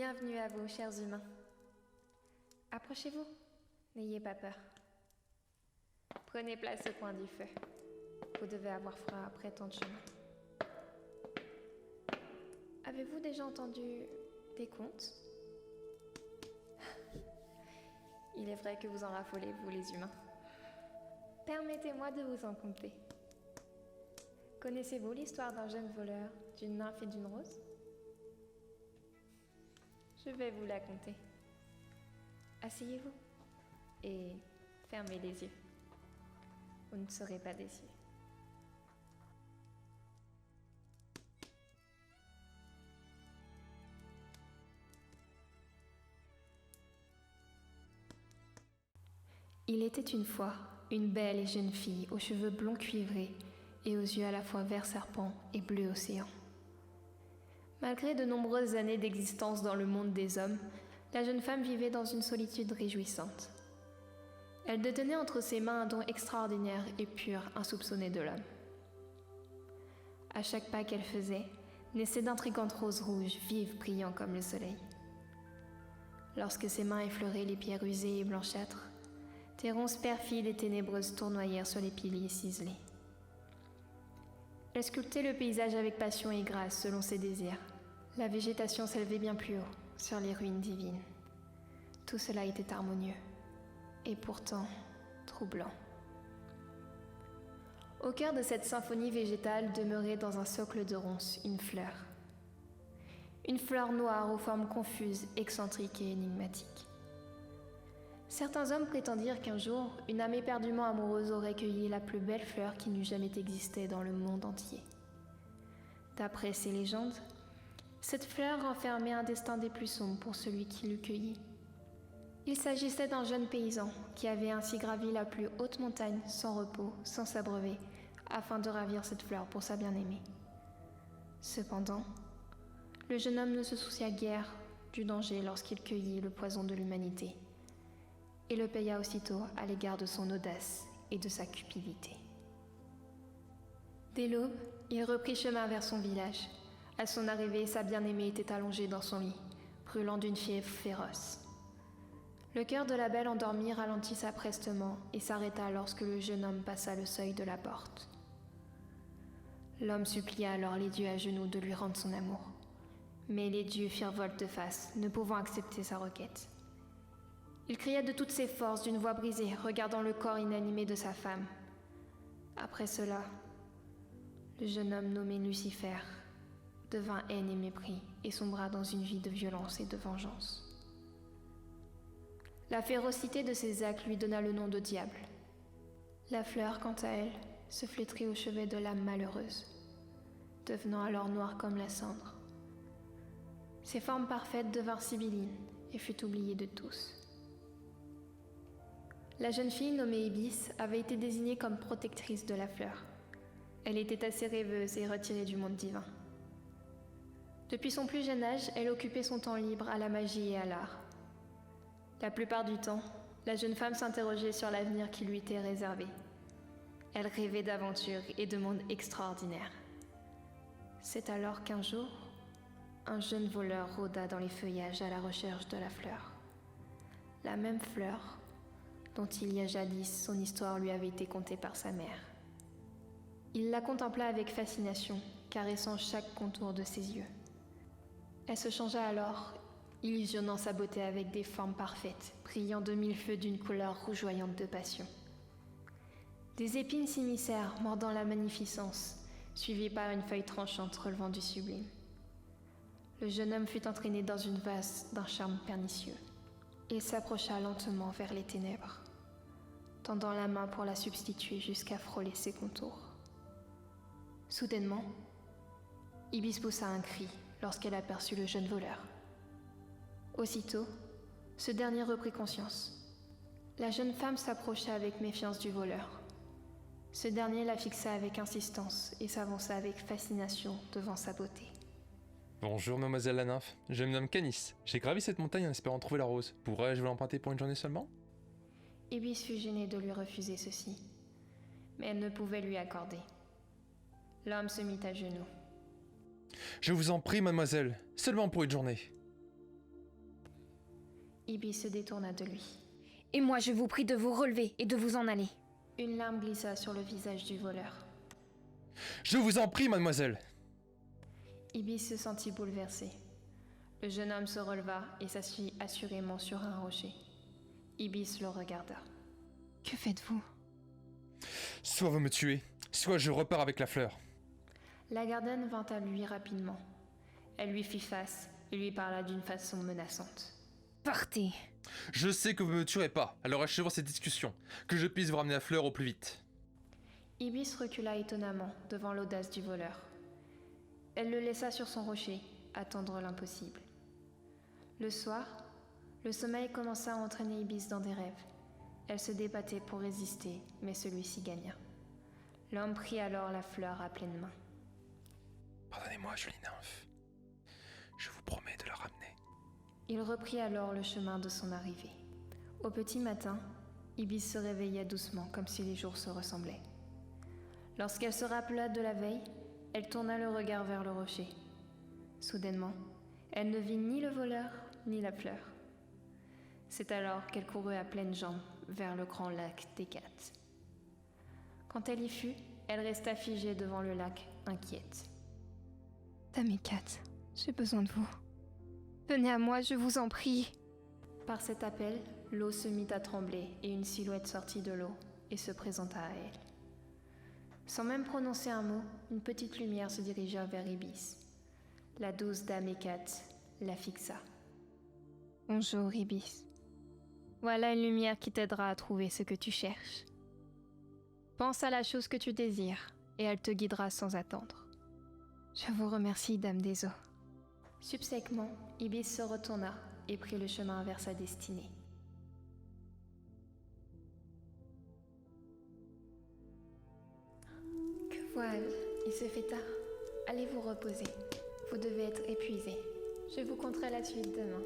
Bienvenue à vous, chers humains. Approchez-vous, n'ayez pas peur. Prenez place au coin du feu. Vous devez avoir froid après tant de chemin. Avez-vous déjà entendu des contes? Il est vrai que vous en raffolez, vous les humains. Permettez-moi de vous en conter. Connaissez-vous l'histoire d'un jeune voleur, d'une nymphe et d'une rose? Je vais vous la conter. Asseyez-vous et fermez les yeux. Vous ne serez pas déçus. Il était une fois une belle et jeune fille aux cheveux blonds cuivrés et aux yeux à la fois vert serpent et bleu océan. Malgré de nombreuses années d'existence dans le monde des hommes, la jeune femme vivait dans une solitude réjouissante. Elle détenait entre ses mains un don extraordinaire et pur insoupçonné de l'homme. À chaque pas qu'elle faisait, naissaient d'intrigantes roses rouges, vives, brillant comme le soleil. Lorsque ses mains effleuraient les pierres usées et blanchâtres, des ronces perfides et ténébreuses tournoyèrent sur les piliers ciselés. Elle sculptait le paysage avec passion et grâce selon ses désirs. La végétation s'élevait bien plus haut, sur les ruines divines. Tout cela était harmonieux, et pourtant troublant. Au cœur de cette symphonie végétale demeurait dans un socle de ronces une fleur. Une fleur noire aux formes confuses, excentriques et énigmatiques. Certains hommes prétendirent qu'un jour, une âme éperdument amoureuse aurait cueilli la plus belle fleur qui n'eût jamais existé dans le monde entier. D'après ces légendes, cette fleur renfermait un destin des plus sombres pour celui qui l'eût cueillie. Il s'agissait d'un jeune paysan qui avait ainsi gravi la plus haute montagne sans repos, sans s'abreuver, afin de ravir cette fleur pour sa bien-aimée. Cependant, le jeune homme ne se soucia guère du danger lorsqu'il cueillit le poison de l'humanité, et le paya aussitôt à l'égard de son audace et de sa cupidité. Dès l'aube, il reprit chemin vers son village. À son arrivée, sa bien-aimée était allongée dans son lit, brûlant d'une fièvre féroce. Le cœur de la belle endormie ralentissa prestement et s'arrêta lorsque le jeune homme passa le seuil de la porte. L'homme supplia alors les dieux à genoux de lui rendre son amour. Mais les dieux firent volte-face, ne pouvant accepter sa requête. Il cria de toutes ses forces d'une voix brisée, regardant le corps inanimé de sa femme. Après cela, le jeune homme nommé Lucifer devint haine et mépris et sombra dans une vie de violence et de vengeance. La férocité de ses actes lui donna le nom de diable. La fleur, quant à elle, se flétrit au chevet de l'âme malheureuse, devenant alors noire comme la cendre. Ses formes parfaites devinrent sibyllines et fut oubliée de tous. La jeune fille nommée Ibis avait été désignée comme protectrice de la fleur. Elle était assez rêveuse et retirée du monde divin. Depuis son plus jeune âge, elle occupait son temps libre à la magie et à l'art. La plupart du temps, la jeune femme s'interrogeait sur l'avenir qui lui était réservé. Elle rêvait d'aventures et de mondes extraordinaires. C'est alors qu'un jour, un jeune voleur rôda dans les feuillages à la recherche de la fleur. La même fleur dont il y a jadis son histoire lui avait été contée par sa mère. Il la contempla avec fascination, caressant chaque contour de ses yeux. Elle se changea alors, illusionnant sa beauté avec des formes parfaites, brillant de mille feux d'une couleur rougeoyante de passion. Des épines s'immiscèrent, mordant la magnificence, suivies par une feuille tranchante relevant du sublime. Le jeune homme fut entraîné dans une vase d'un charme pernicieux. Il s'approcha lentement vers les ténèbres, tendant la main pour la substituer jusqu'à frôler ses contours. Soudainement, Ibis poussa un cri lorsqu'elle aperçut le jeune voleur. Aussitôt, ce dernier reprit conscience. La jeune femme s'approcha avec méfiance du voleur. Ce dernier la fixa avec insistance et s'avança avec fascination devant sa beauté. Bonjour mademoiselle la nymphe, je me nomme Canis. J'ai gravi cette montagne en espérant trouver la rose. Pourrais-je vous l'emprunter pour une journée seulement? Ibis fut gênée de lui refuser ceci, mais elle ne pouvait lui accorder. L'homme se mit à genoux. Je vous en prie mademoiselle, seulement pour une journée. Ibis se détourna de lui. Et moi, je vous prie de vous relever et de vous en aller. Une larme glissa sur le visage du voleur. Je vous en prie, mademoiselle. Ibis se sentit bouleversé. Le jeune homme se releva et s'assit assurément sur un rocher. Ibis le regarda. Que faites-vous? Soit vous me tuez, soit je repars avec la fleur. La gardienne vint à lui rapidement. Elle lui fit face et lui parla d'une façon menaçante. Partez. Je sais que vous me tuerez pas, alors achevons cette discussion, que je puisse vous ramener la fleur au plus vite. Ibis recula étonnamment devant l'audace du voleur. Elle le laissa sur son rocher, attendre l'impossible. Le soir, le sommeil commença à entraîner Ibis dans des rêves. Elle se débattait pour résister, mais celui-ci gagna. L'homme prit alors la fleur à pleines mains. Pardonnez-moi, jolie nymphe. Je vous promets de la ramener. Il reprit alors le chemin de son arrivée. Au petit matin, Ibis se réveilla doucement, comme si les jours se ressemblaient. Lorsqu'elle se rappela de la veille, elle tourna le regard vers le rocher. Soudainement, elle ne vit ni le voleur, ni la fleur. C'est alors qu'elle courut à pleines jambes vers le grand lac d'Hécate. Quand elle y fut, elle resta figée devant le lac, inquiète. Dame Hécate, j'ai besoin de vous. Venez à moi, je vous en prie. Par cet appel, l'eau se mit à trembler et une silhouette sortit de l'eau et se présenta à elle. Sans même prononcer un mot, une petite lumière se dirigea vers Ibis. La douce dame Hécate la fixa. Bonjour, Ibis. Voilà une lumière qui t'aidera à trouver ce que tu cherches. Pense à la chose que tu désires, et elle te guidera sans attendre. Je vous remercie, Dame des eaux. Subséquemment, Ibis se retourna et prit le chemin vers sa destinée. Que voile, il se fait tard. Allez vous reposer. Vous devez être épuisé. Je vous conterai la suite demain.